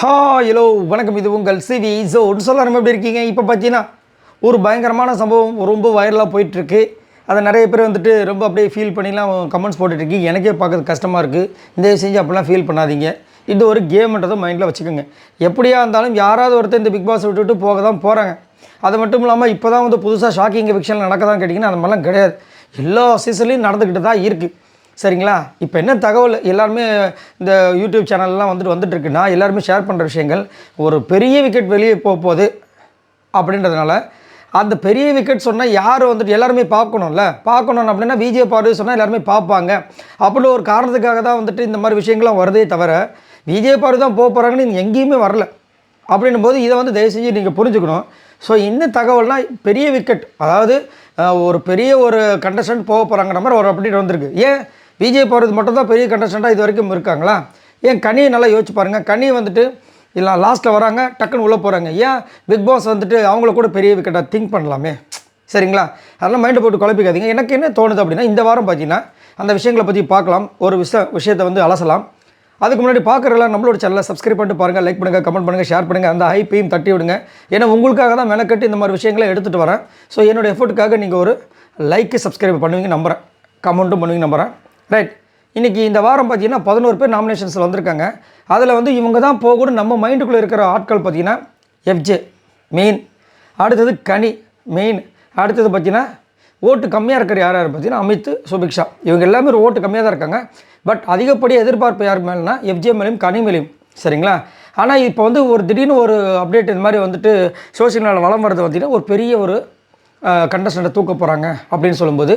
Hello வணக்கம். இது உங்கள் சிவி ஜோன். சொல்லாமல் எப்படி இருக்கீங்க? இப்போ பார்த்தீங்கன்னா ஒரு பயங்கரமான சம்பவம் ரொம்ப வைரலாக போயிட்டுருக்கு. அதை நிறைய பேர் வந்துட்டு ரொம்ப அப்படியே ஃபீல் பண்ணிலாம் கமெண்ட்ஸ் போட்டுட்ருக்கீங்க. எனக்கே பார்க்கறது கஷ்டமாக இருக்குது. இந்த செஞ்சு அப்படிலாம் ஃபீல் பண்ணாதீங்க. இது ஒரு கேம்ன்றதை மைண்டில் வச்சுக்கோங்க. எப்படியா இருந்தாலும் யாராவது ஒருத்தர் இந்த பிக் பாஸ் விட்டுவிட்டு போக தான் போகிறாங்க. அது மட்டும் இல்லாமல் இப்போ தான் வந்து புதுசாக ஷாக்கிங் எவிக்ஷன் நடக்க தான் கேட்டிங்கன்னா அந்த மாதிரிலாம் கிடையாது. எல்லா சீசன்லேயும் நடந்துக்கிட்டு தான் இருக்குது. சரிங்களா? இப்போ என்ன தகவல் எல்லாருமே இந்த யூடியூப் சேனல்லாம் வந்துட்டுருக்குன்னா எல்லாருமே ஷேர் பண்ணுற விஷயங்கள், ஒரு பெரிய விக்கெட் வெளியே போகுது அப்படின்றதுனால அந்த பெரிய விக்கெட் சொன்னால் யார் வந்துட்டு எல்லாருமே பார்க்கணும் அப்படின்னா விஜய் பார்வை சொன்னால் எல்லாருமே பார்ப்பாங்க அப்படின்னு ஒரு காரணத்துக்காக தான் வந்துட்டு இந்த மாதிரி விஷயங்கள்லாம் வருதே தவிர விஜய் பார்வை தான் போக போகிறாங்கன்னு எங்கேயுமே வரல. அப்படின்னும் போது இதை வந்து தயவு செஞ்சு நீங்கள் புரிஞ்சுக்கணும். ஸோ இந்த தகவல்னால் பெரிய விக்கெட், அதாவது ஒரு பெரிய ஒரு கண்டஸ்டன்ட் போக போகிறாங்கிற மாதிரி ஒரு அப்டேட் வந்திருக்கு. ஏன் விஜய் பார்வதி மட்டும் தான் பெரிய கண்டஸ்டண்ட்டாக இது வரைக்கும் இருக்காங்களா? ஏன் கனியை நல்லா யோசிச்சு பாருங்கள். கனி வந்துட்டு இல்லை லாஸ்ட்டில் வராங்க, டக்குன்னு உள்ளே போகிறாங்க. ஏன் பிக் பாஸ் வந்துட்டு அவங்கள கூட பெரிய விக்கெட்டாக திங்க் பண்ணலாமே? சரிங்களா? அதெல்லாம் மைண்டை போட்டு குழப்பிக்காதீங்க. எனக்கு என்ன தோணுது அப்படின்னா, இந்த வாரம் பார்த்தீங்கன்னா அந்த விஷயங்களை பற்றி பார்க்கலாம், ஒரு விஷயத்தை வந்து அலசலாம். அதுக்கு முன்னாடி பார்க்குறலாம் நம்மளோட சேனலை சப்ஸ்கிரைப் பண்ணிட்டு பாருங்கள், லைக் பண்ணுங்கள், கமெண்ட் பண்ணுங்கள், ஷேர் பண்ணுங்கள், அந்த ஹைப்பையும் தட்டி விடுங்க. ஏன்னா உங்களுக்காக தான் மெனக்கட்டு இந்த மாதிரி விஷயங்களை எடுத்துகிட்டு வரேன். ஸோ என்னோடய எஃபர்ட்டுக்காக நீங்கள் ஒரு லைக்கு சப்ஸ்கிரைப் பண்ணுவீங்க நம்புகிறேன், கமெண்ட்டும் பண்ணுவீங்க நம்புகிறேன். ரைட். இன்றைக்கி இந்த வாரம் பார்த்தீங்கன்னா 11 பேர் நாமினேஷன்ஸில் வந்திருக்காங்க. அதில் வந்து இவங்க தான் போகணும் நம்ம மைண்டுக்குள்ளே இருக்கிற ஆட்கள் பார்த்தீங்கன்னா எஃப்ஜே மெயின், அடுத்தது கனி மெயின், அடுத்தது பார்த்தீங்கன்னா ஓட்டு கம்மியாக இருக்கிற யார் பார்த்தீங்கன்னா அமித், சுபிக்ஷா. இவங்க எல்லாமே ஒரு ஓட்டு கம்மியாக தான் இருக்காங்க. பட் அதிகப்படியாக எதிர்பார்ப்பு யார் மேலேனா எஃப்ஜே மேலேயும் கனி மேலேயும். சரிங்களா? ஆனால் இப்போ வந்து ஒரு திடீர்னு ஒரு அப்டேட் இந்த மாதிரி வந்துட்டு சோஷியல் மீடியாவில் வளம் வரது பார்த்தீங்கன்னா ஒரு பெரிய ஒரு கண்டஸ்டண்ட்டை தூக்க போகிறாங்க அப்படின்னு சொல்லும்போது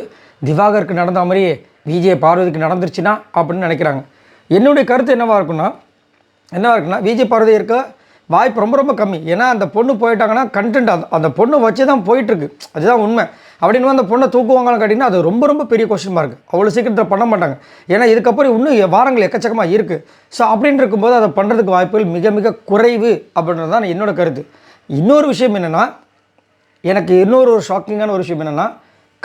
திவாகருக்கு நடந்த மாதிரியே விஜய் பார்வதிக்கு நடந்துருச்சுன்னா அப்படின்னு நினைக்கிறாங்க. என்னுடைய கருத்து என்னவாக இருக்குன்னா விஜய் பார்வதி இருக்க வாய்ப்பு ரொம்ப ரொம்ப கம்மி. ஏன்னா அந்த பொண்ணு போயிட்டாங்கன்னா கண்டென்ட் அந்த பொண்ணு வச்சு தான் போயிட்டுருக்கு, அதுதான் உண்மை. அப்படின்னு அந்த பொண்ணை தூக்குவாங்கன்னு கேட்டிங்கன்னா அது ரொம்ப ரொம்ப பெரிய கொஸ்டின் மார்க். அவ்வளோ சீக்கிரத்தில் பண்ண மாட்டாங்க. ஏன்னா இதுக்கப்புறம் இன்னும் வாரங்கள் எக்கச்சக்கமாக இருக்குது. ஸோ அப்படின்னு இருக்கும்போது அதை பண்ணுறதுக்கு வாய்ப்புகள் மிக மிக குறைவு அப்படின்றது தான் என்னோட கருத்து. இன்னொரு விஷயம் என்னென்னா, எனக்கு இன்னொரு ஷாக்கிங்கான ஒரு விஷயம் என்னென்னா,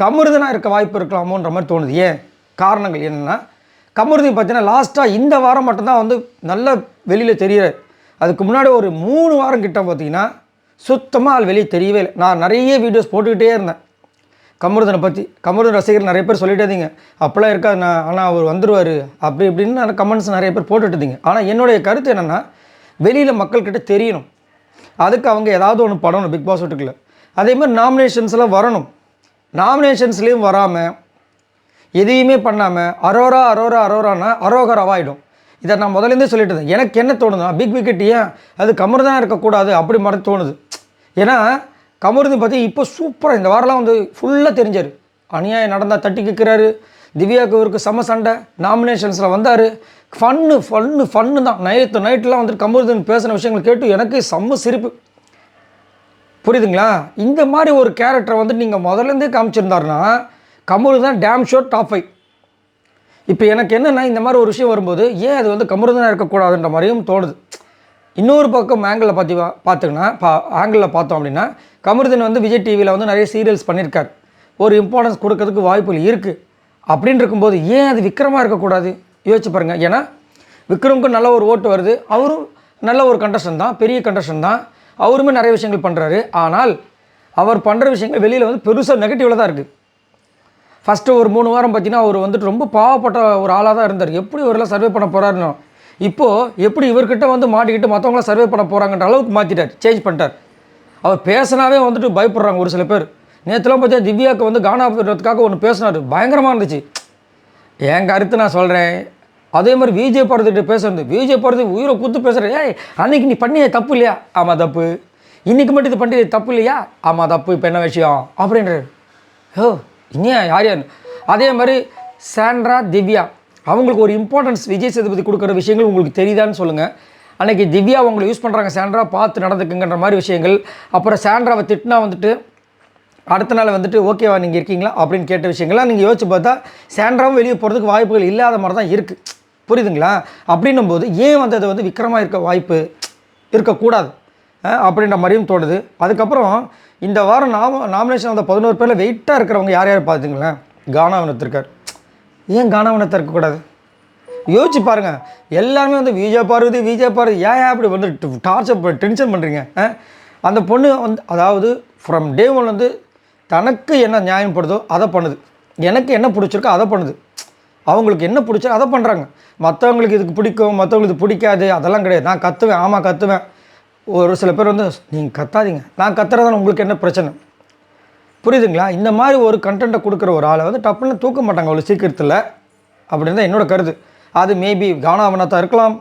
கமருதனாக இருக்க வாய்ப்பு இருக்கலாமோன்ற மாதிரி தோணுது. ஏன் காரணங்கள் என்னென்னா, கமருதி பார்த்தீங்கன்னா லாஸ்ட்டாக இந்த வாரம் மட்டும்தான் வந்து நல்ல வெளியில் தெரியுறாரு. அதுக்கு முன்னாடி ஒரு 3 வாரம் கிட்ட பார்த்தீங்கன்னா சுத்தமாக ஆள் வெளியே தெரியவே இல்லை. நான் நிறைய வீடியோஸ் போட்டுக்கிட்டே இருந்தேன் கமருதனை பற்றி. கமருதன் ரசிகர் நிறைய பேர் சொல்லிகிட்டே இருந்தீங்க, அப்போலாம் இருக்காது நான், ஆனால் அவர் வந்துடுவார் அப்படி இப்படின்னு நான் கமெண்ட்ஸ் நிறைய பேர் போட்டுட்டு இருந்தீங்க. ஆனால் என்னுடைய கருத்து என்னென்னா, வெளியில் மக்கள்கிட்ட தெரியணும், அதுக்கு அவங்க ஏதாவது ஒன்று படணும் பிக் பாஸ் வீட்டுக்குள்ள. அதே மாதிரி நாமினேஷன்ஸ்லாம் வரணும். நாமினேஷன்ஸ்லேயும் வராமல் எதையுமே பண்ணாமல் அரோரானா அரோகராவாகிடும். இதை நான் முதலேருந்தே சொல்லிட்டு இருந்தேன். எனக்கு என்ன தோணுதுன்னா, பிக் விக்கெட் ஏன் அது கமருதான் இருக்கக்கூடாது அப்படி மாதிரி தோணுது. ஏன்னா கமருதி பற்றி இப்போ சூப்பராக இந்த வாரம்லாம் வந்து ஃபுல்லாக தெரிஞ்சார். அநியாயம் நடந்தால் தட்டி கேட்குறாரு, திவ்யாவுக்கு இவருக்கு செம சண்டை, நாமினேஷன்ஸில் வந்தார். ஃபன்னு தான். நைட்டுலாம் வந்துட்டு கமருதன் பேசின விஷயங்கள் கேட்டு எனக்கு செம்ம சிரிப்பு. புரியுதுங்களா? இந்த மாதிரி ஒரு கேரக்டரை வந்து நீங்கள் முதலேருந்தே காமிச்சிருந்தாருன்னா கமருதன் தான் டேம் ஷோர் டாப் 5. இப்போ எனக்கு என்னென்னா, இந்த மாதிரி ஒரு விஷயம் வரும்போது ஏன் அது வந்து கமருதனாக இருக்கக்கூடாதுன்ற மாதிரியும் தோணுது. இன்னொரு பக்கம் ஆங்கிளில் ஆங்கிளில் பார்த்தோம் அப்படின்னா, கமருதன் வந்து விஜய் டிவியில் வந்து நிறைய சீரியல்ஸ் பண்ணியிருக்கார், ஒரு இம்பார்ட்டன்ஸ் கொடுக்கறதுக்கு வாய்ப்புகள் இருக்குது. அப்படின்னு இருக்கும்போது ஏன் அது விக்ரமாக இருக்கக்கூடாது? யோசிச்சு பாருங்கள். ஏன்னா விக்ரமுக்கும் நல்ல ஒரு ஓட்டு வருது, அவரும் நல்ல ஒரு கண்டஸ்டன் தான், பெரிய கண்டஸ்டன் தான், அவருமே நிறைய விஷயங்கள் பண்ணுறாரு. ஆனால் அவர் பண்ணுற விஷயங்கள் வெளியில் வந்து பெருசாக நெகட்டிவில் தான் இருக்குது. ஃபஸ்ட்டு ஒரு 3 வாரம் பார்த்தீங்கன்னா அவர் வந்துட்டு ரொம்ப பாவப்பட்ட ஒரு ஆளாக தான் இருந்தார். எப்படி இவரெல்லாம் சர்வே பண்ண போகிறாருன்னு, இப்போது எப்படி இவர்கிட்ட வந்து மாட்டிக்கிட்டு மற்றவங்களாம் சர்வே பண்ண போகிறாங்கன்ற அளவுக்கு மாற்றிட்டார், சேஞ்ச் பண்ணிட்டார். அவர் பேசினாவே வந்துட்டு பயப்படுறாங்க ஒரு சில பேர். நேற்றுலாம் பார்த்தா திவ்யாவுக்கு வந்து கானா போடுறதுக்காக ஒன்று பேசினார், பயங்கரமாக இருந்துச்சு. என் கருத்து நான் சொல்கிறேன். அதே மாதிரி விஜய் பார்வதிகிட்ட பேசுறது, விஜய் பார்வதி உயிரை குத்து பேசுகிறேன். ஏய் அன்றைக்கி நீ பண்ணிய தப்பு இல்லையா? ஆமாம் தப்பு. இன்றைக்கி மட்டும் இது பண்ணி தப்பு இல்லையா? ஆமாம் தப்பு. இப்போ என்ன விஷயம் அப்படின்றாரு. இன்னும் யார் அதே மாதிரி சாண்ட்ரா, திவ்யா அவங்களுக்கு ஒரு இம்பார்ட்டன்ஸ் விஜய் சேதுபதி கொடுக்குற விஷயங்கள் உங்களுக்கு தெரியுதான்னு சொல்லுங்கள். அன்றைக்கி திவ்யா அவங்களை யூஸ் பண்ணுறாங்க, சாண்ட்ரா பார்த்து நடந்துக்குங்கிற மாதிரி விஷயங்கள். அப்புறம் சாண்ட்ராவை திட்டினா வந்துட்டு அடுத்த நாள் வந்துட்டு ஓகேவா நீங்கள் இருக்கீங்களா அப்படின்னு கேட்ட விஷயங்கள்லாம் நீங்கள் யோசிச்சு பார்த்தா சாண்ட்ராவும் வெளியே போகிறதுக்கு வாய்ப்புகள் இல்லாத மாதிரி தான் இருக்குது. புரியுதுங்களா? அப்படின்னும் போது ஏன் வந்து அது வந்து விக்ரமாக இருக்க வாய்ப்பு இருக்கக்கூடாது அப்படின்ற மாதிரியும் தோணுது. அதுக்கப்புறம் இந்த வாரம் நாமினேஷன் வந்த 11 பேரில் வெயிட்டாக இருக்கிறவங்க யார் யார் பார்த்துங்களேன். கானாவினத்து இருக்கார். ஏன் கானாவினத்தை இருக்கக்கூடாது? யோசிச்சு பாருங்கள். எல்லாருமே வந்து விஜய் பார்வதி ஏன் அப்படி வந்து டார்ச்சர் டென்ஷன் பண்ணுறீங்க? அந்த பொண்ணு வந்து அதாவது ஃப்ரம் டே ஒன் வந்து தனக்கு என்ன நியாயப்படுதோ அதை பண்ணுது, எனக்கு என்ன பிடிச்சிருக்கோ அதை பண்ணுது, அவங்களுக்கு என்ன பிடிச்சோ அதை பண்ணுறாங்க. மற்றவங்களுக்கு இதுக்கு பிடிக்கும், மற்றவங்களுக்கு இது பிடிக்காது அதெல்லாம் கிடையாது. நான் கற்றுவேன், ஆமாம் கற்றுவேன். ஒரு சில பேர் வந்து நீங்கள் கத்தாதீங்க, நான் கத்துறதான உங்களுக்கு என்ன பிரச்சனை, புரியுதுங்களா? இந்த மாதிரி ஒரு கண்டென்ட்டை கொடுக்குற ஒரு ஆளை வந்து டப்புன்னு தூக்க மாட்டாங்க அவ்வளோ சீக்கிரத்தில், அப்படின்னு தான் என்னோடய கருத்து. அது மேபி கானாவனத்தா இருக்கலாம்,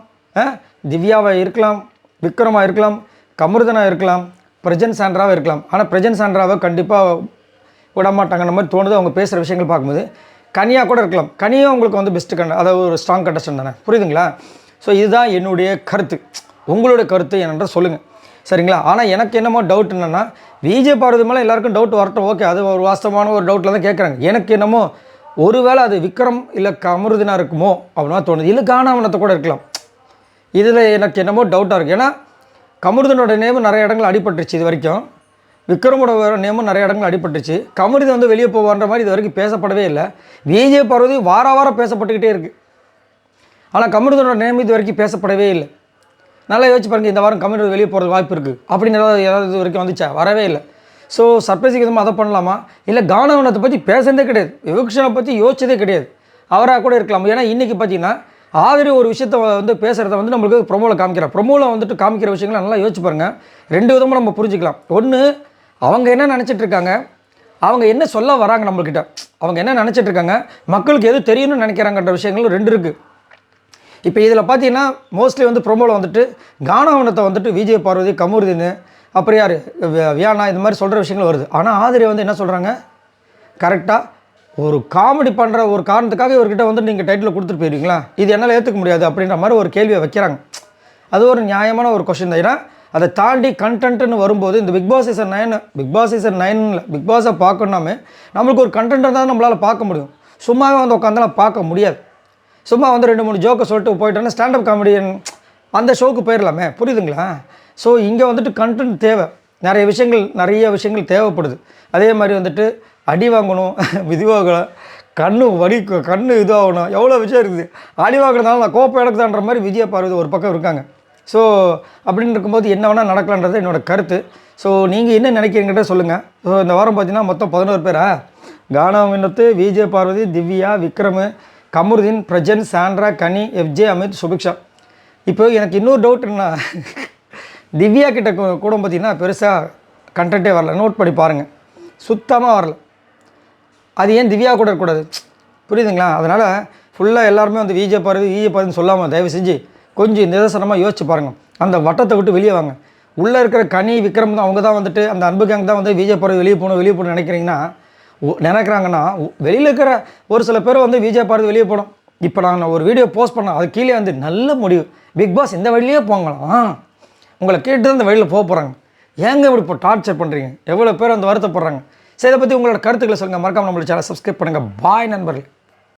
திவ்யாவாக இருக்கலாம், விக்ரமாக இருக்கலாம், கமருதனாக இருக்கலாம், பிரஜன் சாண்ட்ராவாக இருக்கலாம். ஆனால் பிரஜன் சாண்ட்ராவை கண்டிப்பாக விட மாட்டாங்கன்ற மாதிரி தோணுது அவங்க பேசுகிற விஷயங்கள் பார்க்கும்போது. கனியாக கூட இருக்கலாம், கனியும் உங்களுக்கு வந்து பெஸ்ட்டு அதாவது ஒரு ஸ்ட்ராங் கண்டஸ்டன் தானே, புரியுதுங்களா? ஸோ இதுதான் என்னுடைய கருத்து. உங்களுடைய கருத்து என்னென்ற சொல்லுங்கள், சரிங்களா? ஆனால் எனக்கு என்னமோ டவுட் என்னென்னா, விஜய் பார்வதி மேலே எல்லாருக்கும் டவுட் வரட்டும், ஓகே, அது ஒரு வாஸ்தவமான ஒரு டவுட்டில் தான் கேட்குறாங்க. எனக்கு என்னமோ ஒருவேளை அது விக்ரம் இல்லை கமருதினா இருக்குமோ அப்படின்னா தோணுது, இல்லை கானாவனத்தை கூட இருக்கலாம். இதில் எனக்கு என்னமோ டவுட்டாக இருக்குது. ஏன்னா கமருதனோட நேமும் நிறைய இடங்கள் அடிபட்டுருச்சு இது வரைக்கும், விக்ரமோட நேமும் நிறைய இடங்கள் அடிபட்டுருச்சு. கமருதி வந்து வெளியே போவான்ற மாதிரி இது வரைக்கும் பேசப்படவே இல்லை. விஜய் பார்வதி வாரம் பேசப்பட்டுக்கிட்டே இருக்குது, ஆனால் கமருதனோட நேம் இது வரைக்கும் பேசப்படவே இல்லை. நல்லா யோசிச்சு பாருங்கள், இந்த வாரம் கமருதி வெளியே போகிறது வாய்ப்பு இருக்குது அப்படின்னு ஏதாவது இது வரைக்கும் வந்துச்சா? வரவே இல்லை. ஸோ சர்ப்ரைஸுக்கு எதுவும் அதை பண்ணலாமா? இல்லை கானாவனத்தை பற்றி பேசுறதே கிடையாது, விவக்ஷனை பற்றி யோசிச்சதே கிடையாது, அவராக கூட இருக்கலாம். ஏன்னா இன்றைக்கி பார்த்தீங்கன்னா ஆதிரி ஒரு விஷயத்தை வந்து பேசுகிறத வந்து நம்மளுக்கு ப்ரொமோவில் காமிக்கிறார். ப்ரொமோவில் வந்துட்டு காமிக்கிற விஷயங்களை நல்லா யோசிச்சு பாருங்கள். ரெண்டு விதமாக நம்ம புரிஞ்சிக்கலாம். ஒன்று, அவங்க என்ன நினச்சிட்ருக்காங்க, அவங்க என்ன சொல்ல வராங்க நம்மள்கிட்ட, அவங்க என்ன நினச்சிட்ருக்காங்க, மக்களுக்கு எது தெரியணும்னு நினைக்கிறாங்கன்ற விஷயங்கள் ரெண்டு இருக்குது. இப்போ இதில் பார்த்தீங்கன்னா மோஸ்ட்லி வந்து ப்ரொமோவில் வந்துட்டு கானாவனத்தை வந்துட்டு விஜய் பார்வதி கமருதின்னு அப்புறம் யார் வியானா இது மாதிரி சொல்கிற விஷயங்கள் வருது. ஆனால் ஆதிரி வந்து என்ன சொல்கிறாங்க, கரெக்டாக ஒரு காமெடி பண்ணுற ஒரு காரணத்துக்காக இவர்கிட்ட வந்து நீங்கள் டைட்டில் கொடுத்துட்டு போயிருவீங்களா, இது என்னால் ஏற்றுக்க முடியாது அப்படின்ற மாதிரி ஒரு கேள்வியை வைக்கிறாங்க. அது ஒரு நியாயமான ஒரு கொஸ்டின் தான். ஏன்னா அதை தாண்டி கண்டென்ட்னு வரும்போது இந்த பிக் பாஸ் சீசன் 9 பிக் பாஸை பார்க்கணுன்னாமே நம்மளுக்கு ஒரு கண்டென்ட்டை தான் நம்மளால் பார்க்க முடியும். சும்மாவே வந்து உட்காந்தாலும் பார்க்க முடியாது. சும்மா வந்து 2-3 ஜோக்கை சொல்லிட்டு போயிட்டோன்னா ஸ்டாண்டப் காமெடியன் அந்த ஷோவுக்கு போயிடலாமே, புரியுதுங்களா? ஸோ இங்கே வந்துட்டு கண்டென்ட் தேவை, நிறைய விஷயங்கள் தேவைப்படுது. அதே மாதிரி வந்துட்டு அடி வாங்கணும், விதிவாகலாம், கண்ணு இதாகணும், எவ்வளோ விஷயம் இருக்குது. அடி வாங்குறதுனால நான் கோப்பை எடுக்குதான்ற மாதிரி விஜய் பார்வதி ஒரு பக்கம் இருக்காங்க. ஸோ அப்படின்னு இருக்கும்போது என்ன வேணால் நடக்கலான்றது என்னோடய கருத்து. ஸோ நீங்கள் என்ன நினைக்கிறீங்கன்றத சொல்லுங்கள். ஸோ இந்த வாரம் பார்த்தீங்கன்னா மொத்தம் 11 பேரா, கானாவினத்து, விஜய் பார்வதி, திவ்யா, விக்ரம், கமருதீன், பிரஜன், சாண்ட்ரா, கனி, எஃப்ஜே, அமித், சுபிக்ஷா. இப்போ எனக்கு இன்னொரு டவுட் என்ன, திவ்யா கிட்ட கூட பார்த்தீங்கன்னா பெருசாக கண்டென்ட்டே வரல, நோட் பண்ணி பாருங்கள், சுத்தமாக வரல. அது ஏன் திவ்யா கூட இருக்கக்கூடாது, புரியுதுங்களா? அதனால் ஃபுல்லாக எல்லாருமே வந்து விஜய் பார்வதின்னு சொல்லாமல் தயவு செஞ்சு கொஞ்சம் நிதர்சனமாக யோசிச்சு பாருங்கள். அந்த வட்டத்தை விட்டு வெளியே வாங்க. உள்ளே இருக்கிற கனி, விக்ரம் தான், அவங்க தான் வந்துட்டு அந்த அன்பு கேங் தான் வந்து விஜய் பார்வதி வெளியே போகணும் நினைக்கிறாங்கன்னா, வெளியில் இருக்கிற ஒரு சில பேர் வந்து விஜய் பார்வதி வெளியே போகணும். இப்போ நான் ஒரு வீடியோ போஸ்ட் பண்ணேன், அது கீழே வந்து நல்ல முடிவு, பிக் பாஸ் இந்த வழியிலே போங்களாம், உங்களை கேட்டு தான் இந்த வழியில் போகிறாங்க, ஏங்க இப்படி இப்போ டார்ச்சர் பண்ணுறீங்க, எவ்வளோ பேர் வந்து வருத்தப்படுறாங்க. சரி, இதை பற்றி உங்களோட கருத்துக்களை சொல்லுங்கள். மறக்காமல் நம்மளோட சேனலை சப்ஸ்கிரைப் பண்ணுங்கள். பாய் நண்பர்கள்.